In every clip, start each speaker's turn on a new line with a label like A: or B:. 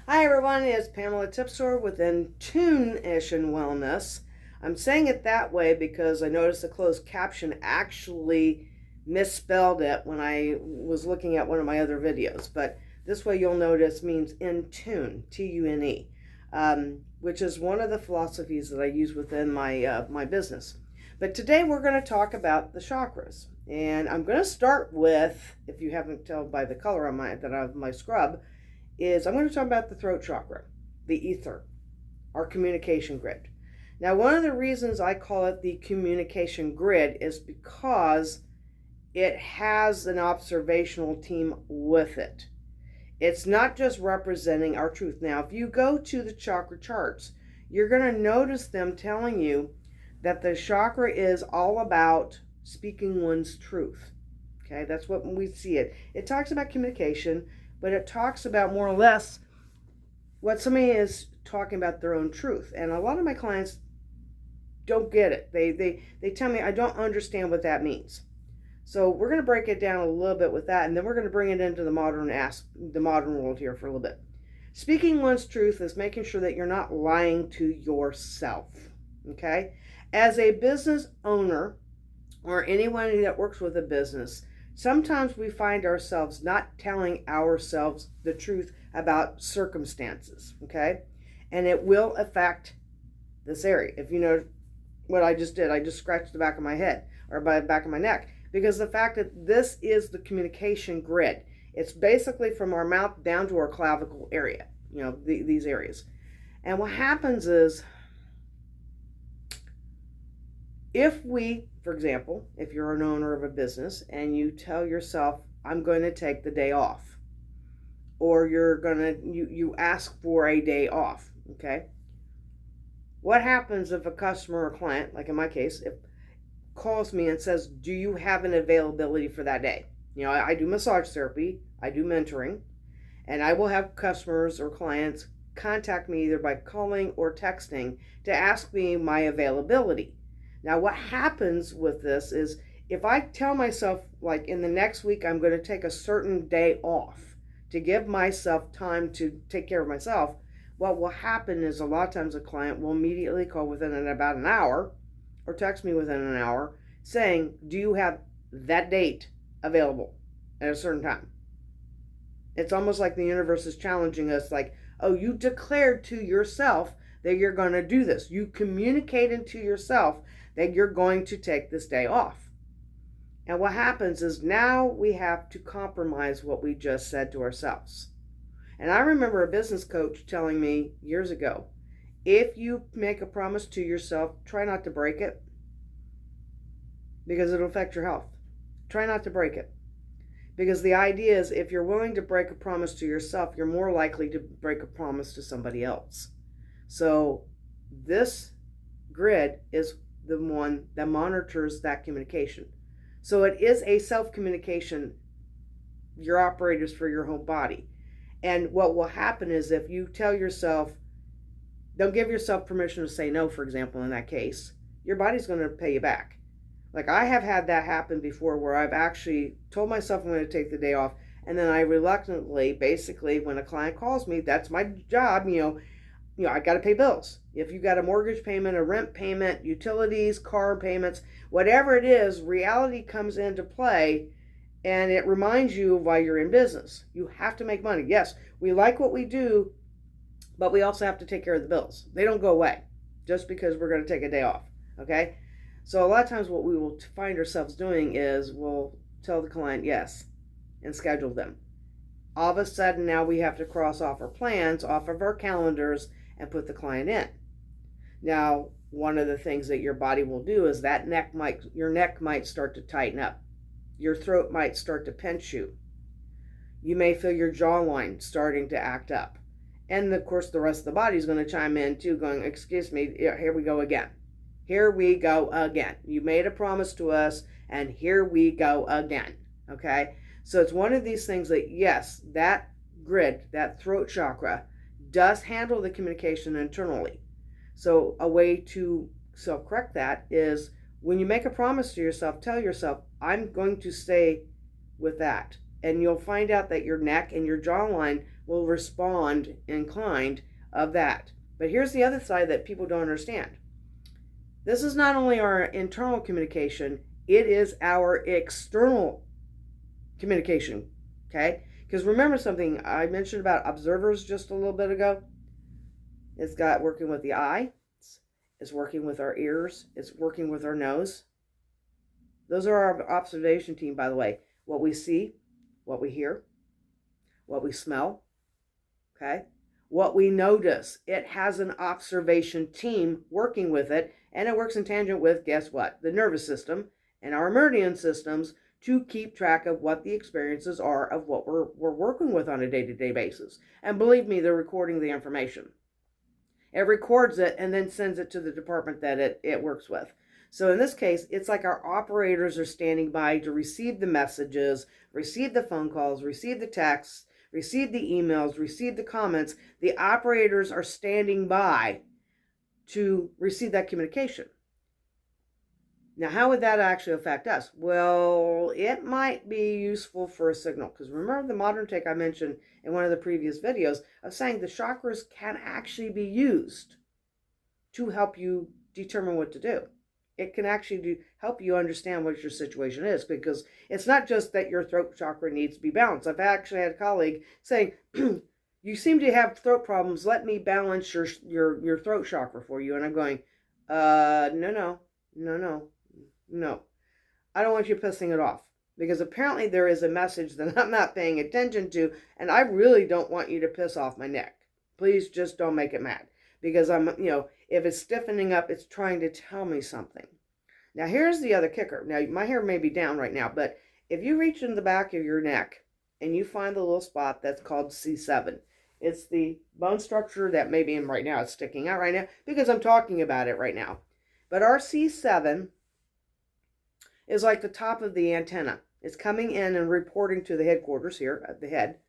A: Hi everyone, it's Pamela Tipsword with InTune-ition Wellness. I'm saying it that way because I noticed the closed caption actually misspelled it when I was looking at one of my other videos. But this way you'll notice means in tune, T-U-N-E, which is one of the philosophies that I use within my business. But today we're going to talk about the chakras. And I'm going to start with, if you haven't told by the color on my scrub, I'm going to talk about the throat chakra, the ether, our communication grid. Now, one of the reasons I call it the communication grid is because it has an observational team with it. It's not just representing our truth. Now, if you go to the chakra charts, you're going to notice them telling you that the chakra is all about speaking one's truth. Okay, that's what we see it. It talks about communication, but it talks about more or less what somebody is talking about their own truth. And a lot of my clients don't get it. They tell me, I don't understand what that means. So we're going to break it down a little bit with that, and then we're going to bring it into the modern world here for a little bit. Speaking one's truth is making sure that you're not lying to yourself. Okay? As a business owner or anyone that works with a business, sometimes we find ourselves not telling ourselves the truth about circumstances, okay? And it will affect this area. If you know what I just did, I just scratched the back of my head or by the back of my neck, because the fact that this is the communication grid. It's basically from our mouth down to our clavicle area, these areas. And what happens is, if we, for example, if you're an owner of a business and you tell yourself, I'm going to take the day off, or you ask for a day off, okay? What happens if a customer or client, like in my case, calls me and says, do you have an availability for that day? I do massage therapy, I do mentoring, and I will have customers or clients contact me either by calling or texting to ask me my availability. Now, what happens with this is if I tell myself, like in the next week, I'm going to take a certain day off to give myself time to take care of myself, what will happen is a lot of times a client will immediately call within about an hour or text me within an hour saying, do you have that date available at a certain time? It's almost like the universe is challenging us, like, oh, you declared to yourself that you're going to do this. You communicated to yourself that you're going to take this day off. And what happens is now we have to compromise what we just said to ourselves. And I remember a business coach telling me years ago, if you make a promise to yourself, try not to break it, because it'll affect your health. Try not to break it. Because the idea is, if you're willing to break a promise to yourself, you're more likely to break a promise to somebody else. So this grid is the one that monitors that communication. So it is a self-communication, your operators for your whole body. And what will happen is, if you tell yourself, don't give yourself permission to say no, for example, in that case, your body's going to pay you back. Like, I have had that happen before, where I've actually told myself I'm going to take the day off, and then I reluctantly, basically, when a client calls me, that's my job, I got to pay bills. If you got a mortgage payment, a rent payment, utilities, car payments, whatever it is, reality comes into play, and it reminds you of why you're in business. You have to make money. Yes, we like what we do, but we also have to take care of the bills. They don't go away just because we're going to take a day off, okay? So a lot of times what we will find ourselves doing is we'll tell the client yes and schedule them. All of a sudden now we have to cross off our plans off of our calendars and put the client in. Now, one of the things that your body will do is your neck might start to tighten up. Your throat might start to pinch you. You may feel your jawline starting to act up. And of course, the rest of the body is going to chime in too, going, excuse me, here we go again. Here we go again. You made a promise to us, and here we go again. Okay? So it's one of these things that, yes, that grid, that throat chakra, does handle the communication internally. So a way to self-correct that is, when you make a promise to yourself, tell yourself, I'm going to stay with that. And you'll find out that your neck and your jawline will respond inclined of that. But here's the other side that people don't understand. This is not only our internal communication, it is our external communication, okay? Because remember something I mentioned about observers just a little bit ago? It's got working with the eye, it's working with our ears, it's working with our nose. Those are our observation team, by the way. What we see, what we hear, what we smell, okay? What we notice. It has an observation team working with it, and it works in tangent with, guess what? The nervous system and our meridian systems to keep track of what the experiences are of what we're working with on a day-to-day basis. And believe me, they're recording the information. It records it and then sends it to the department that it works with. So in this case, it's like our operators are standing by to receive the messages, receive the phone calls, receive the texts, receive the emails, receive the comments. The operators are standing by to receive that communication. Now, how would that actually affect us? Well, it might be useful for a signal, because remember the modern take I mentioned in one of the previous videos of saying the chakras can actually be used to help you determine what to do. It can actually help you understand what your situation is, because it's not just that your throat chakra needs to be balanced. I've actually had a colleague saying, you seem to have throat problems. Let me balance your throat chakra for you. And I'm going, no. I don't want you pissing it off, because apparently there is a message that I'm not paying attention to, and I really don't want you to piss off my neck. Please just don't make it mad, because if it's stiffening up, it's trying to tell me something. Now, here's the other kicker. Now, my hair may be down right now, but if you reach in the back of your neck and you find the little spot that's called C7, it's the bone structure that maybe right now it's sticking out right now because I'm talking about it right now. But our C7 is like the top of the antenna. It's coming in and reporting to the headquarters here at the head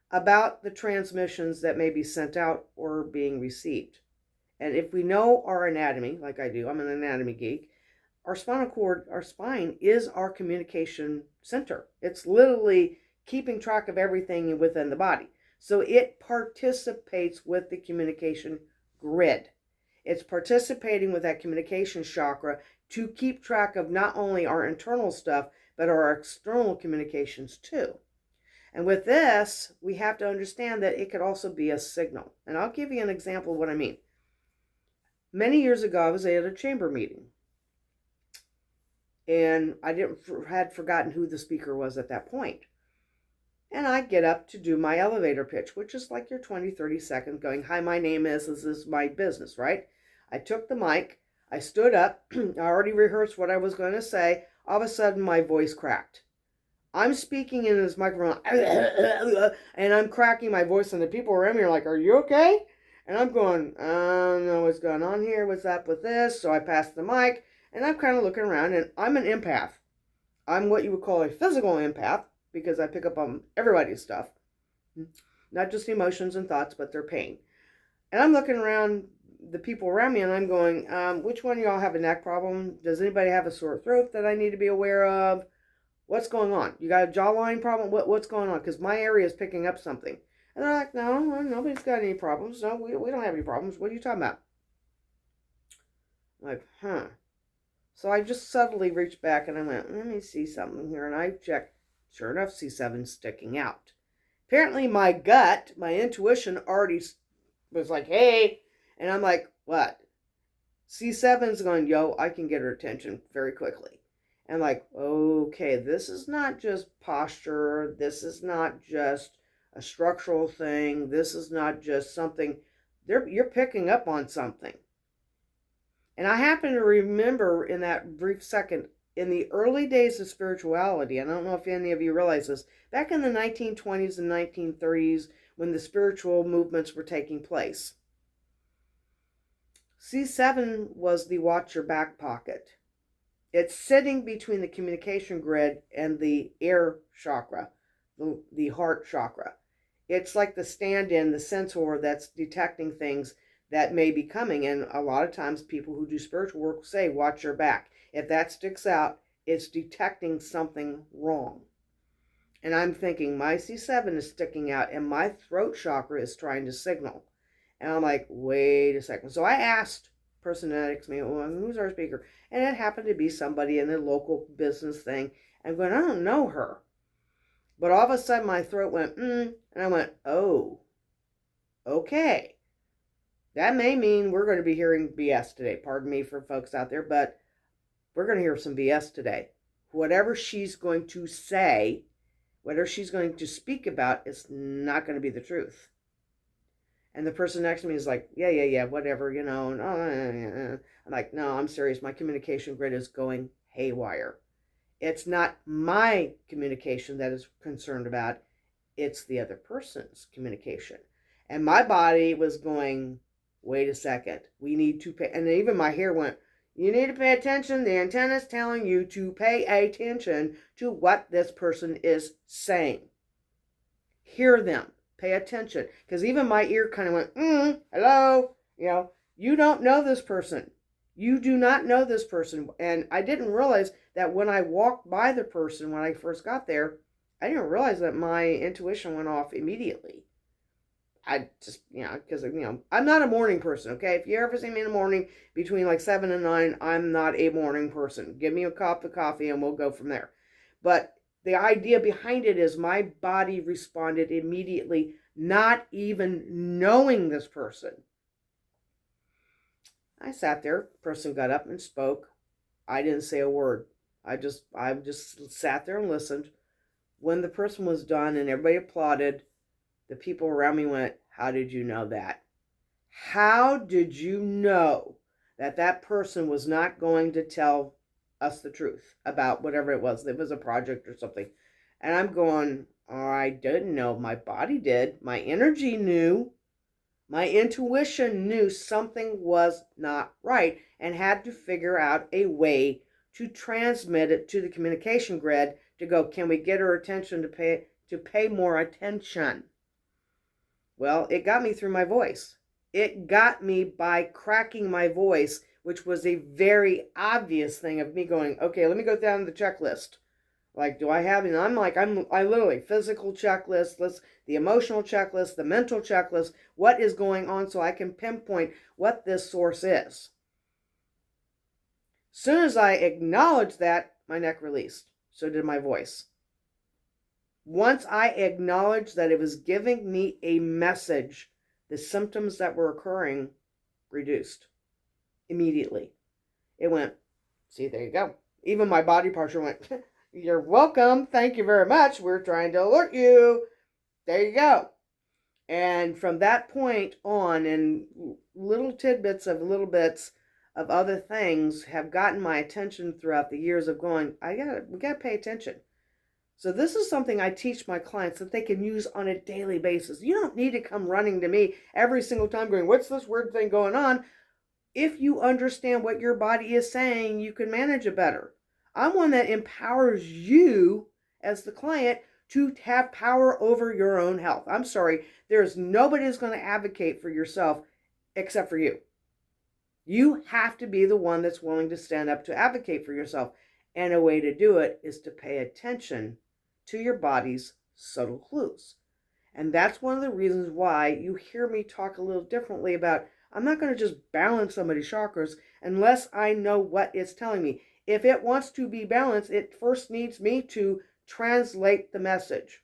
A: about the transmissions that may be sent out or being received. And if we know our anatomy, like I do, I'm an anatomy geek, our spinal cord, our spine is our communication center. It's literally keeping track of everything within the body. So it participates with the communication grid. It's participating with that communication chakra to keep track of not only our internal stuff, but our external communications too. And with this, we have to understand that it could also be a signal. And I'll give you an example of what I mean. Many years ago, I was at a chamber meeting. And I had forgotten who the speaker was at that point. And I get up to do my elevator pitch, which is like your 20, 30 seconds going, hi, my name is, this is my business, right? I took the mic, I stood up, I already rehearsed what I was going to say. All of a sudden, my voice cracked. I'm speaking in this microphone, and I'm cracking my voice, and the people around me are like, are you okay? And I'm going, I don't know what's going on here, what's up with this? So I passed the mic, and I'm kind of looking around, and I'm an empath. I'm what you would call a physical empath, because I pick up on everybody's stuff. Not just emotions and thoughts, but their pain. And I'm looking around the people around me, and I'm going, which one of y'all have a neck problem? Does anybody have a sore throat that I need to be aware of? What's going on? You got a jawline problem? What's going on? Because my area is picking up something. And they're like, no, nobody's got any problems. No, we don't have any problems. What are you talking about? I'm like, huh. So I just subtly reached back and I went, let me see something here. And I checked. Sure enough, C7 sticking out. Apparently my gut, my intuition already was like, hey. And I'm like, what? C7's going, yo, I can get her attention very quickly. And I'm like, okay, this is not just posture. This is not just a structural thing. This is not just something. You're picking up on something. And I happen to remember in that brief second, in the early days of spirituality, I don't know if any of you realize this, back in the 1920s and 1930s, when the spiritual movements were taking place, C7 was the watch your back pocket. It's sitting between the communication grid and the air chakra, the heart chakra. It's like the stand-in, the sensor that's detecting things that may be coming. And a lot of times people who do spiritual work say, watch your back. If that sticks out, it's detecting something wrong. And I'm thinking my C7 is sticking out and my throat chakra is trying to signal. And I'm like, wait a second. So I asked the person next to me, well, who's our speaker? And it happened to be somebody in the local business thing. I'm going, I don't know her. But all of a sudden my throat went, and I went, oh, okay. That may mean we're going to be hearing BS today. Pardon me for folks out there, but we're going to hear some BS today. Whatever she's going to say, whatever she's going to speak about is not going to be the truth. And the person next to me is like, yeah, whatever, you know. I'm like, no, I'm serious. My communication grid is going haywire. It's not my communication that is concerned about. It's the other person's communication. And my body was going, wait a second. We need to pay. And even my hair went, you need to pay attention. The antenna's telling you to pay attention to what this person is saying. Hear them. Pay attention. Because even my ear kind of went, hello. You know, you don't know this person. You do not know this person. And I didn't realize that when I walked by the person when I first got there, I didn't realize that my intuition went off immediately. I just, because, I'm not a morning person, okay? If you ever see me in the morning between like 7 and 9, I'm not a morning person. Give me a cup of coffee and we'll go from there. But the idea behind it is my body responded immediately, not even knowing this person. I sat there, person got up and spoke. I didn't say a word. I just sat there and listened. When the person was done and everybody applauded, the people around me went, how did you know that? How did you know that that person was not going to tell us the truth about whatever it was? It was a project or something. And I'm going, I didn't know. My body did. My energy knew. My intuition knew something was not right and had to figure out a way to transmit it to the communication grid to go, can we get her attention to pay more attention? Well, it got me through my voice. It got me by cracking my voice, which was a very obvious thing of me going, okay, let me go down the checklist. Like, do I have, and I literally, physical checklist, the emotional checklist, the mental checklist, what is going on so I can pinpoint what this source is. As soon as I acknowledged that, my neck released. So did my voice. Once I acknowledged that it was giving me a message, the symptoms that were occurring reduced immediately. It went, see, there you go. Even my body posture went, you're welcome. Thank you very much. We're trying to alert you. There you go. And from that point on, and little tidbits of other things have gotten my attention throughout the years of going, we got to pay attention. So this is something I teach my clients that they can use on a daily basis. You don't need to come running to me every single time going, what's this weird thing going on? If you understand what your body is saying, you can manage it better. I'm one that empowers you as the client to have power over your own health. I'm sorry, there's nobody who's going to advocate for yourself except for you. You have to be the one that's willing to stand up to advocate for yourself. And a way to do it is to pay attention to your body's subtle clues. And that's one of the reasons why you hear me talk a little differently about, I'm not going to just balance somebody's chakras unless I know what it's telling me. If it wants to be balanced, it first needs me to translate the message.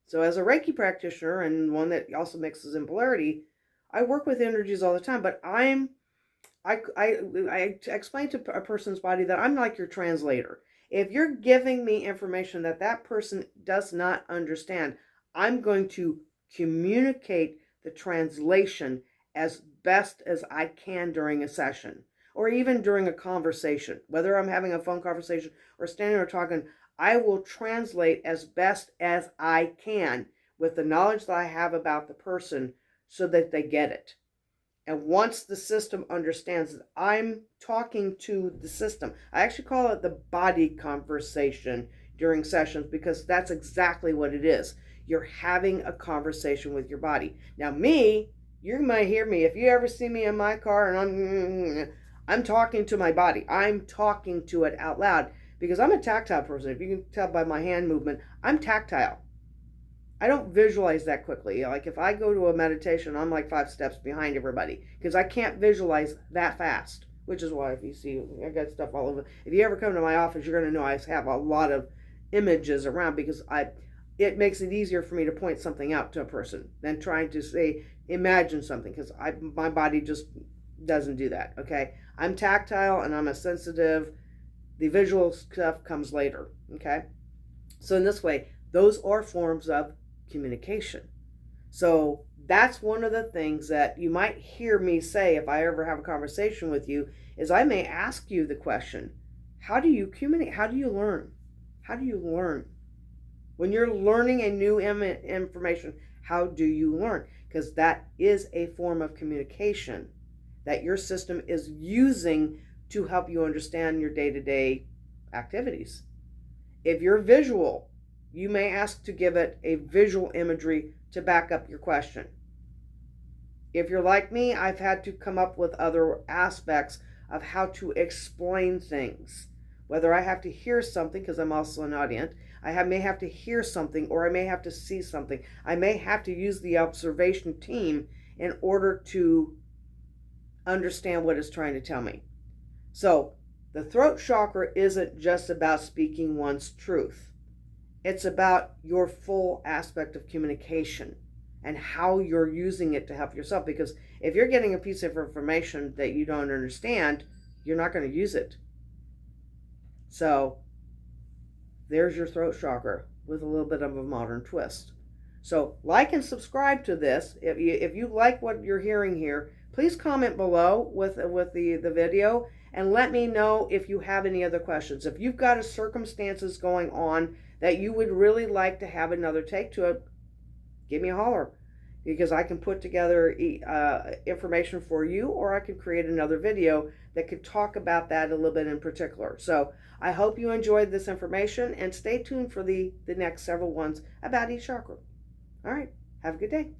A: So as a Reiki practitioner and one that also mixes in polarity, I work with energies all the time, but I explain to a person's body that I'm like your translator. If you're giving me information that person does not understand, I'm going to communicate the translation as best as I can during a session or even during a conversation. Whether I'm having a phone conversation or standing or talking, I will translate as best as I can with the knowledge that I have about the person so that they get it. And once the system understands that I'm talking to the system, I actually call it the body conversation during sessions because that's exactly what it is. You're having a conversation with your body. Now you might hear me, if you ever see me in my car and I'm talking to my body. I'm talking to it out loud because I'm a tactile person. If you can tell by my hand movement, I'm tactile. I don't visualize that quickly. Like if I go to a meditation, I'm like 5 steps behind everybody because I can't visualize that fast, which is why if you see, I got stuff all over. If you ever come to my office, you're going to know I have a lot of images around because it makes it easier for me to point something out to a person than trying to say, imagine something, because my body just doesn't do that, okay? I'm tactile and I'm a sensitive. The visual stuff comes later, okay? So in this way, those are forms of communication. So that's one of the things that you might hear me say if I ever have a conversation with you, is I may ask you the question, how do you communicate? How do you learn? How do you learn? When you're learning a new information, how do you learn? Because that is a form of communication that your system is using to help you understand your day-to-day activities. If you're visual, you may ask to give it a visual imagery to back up your question. If you're like me, I've had to come up with other aspects of how to explain things. Whether I have to hear something, because I'm also an audience, may have to hear something, or I may have to see something. I may have to use the observation team in order to understand what it's trying to tell me. So the throat chakra isn't just about speaking one's truth. It's about your full aspect of communication and how you're using it to help yourself. Because if you're getting a piece of information that you don't understand, you're not going to use it. So there's your throat chakra with a little bit of a modern twist. So like and subscribe to this. If you like what you're hearing here, please comment below with the video and let me know if you have any other questions. If you've got circumstances going on that you would really like to have another take to it, give me a holler, because I can put together information for you, or I can create another video that could talk about that a little bit in particular. So I hope you enjoyed this information, and stay tuned for the next several ones about each chakra. All right, have a good day.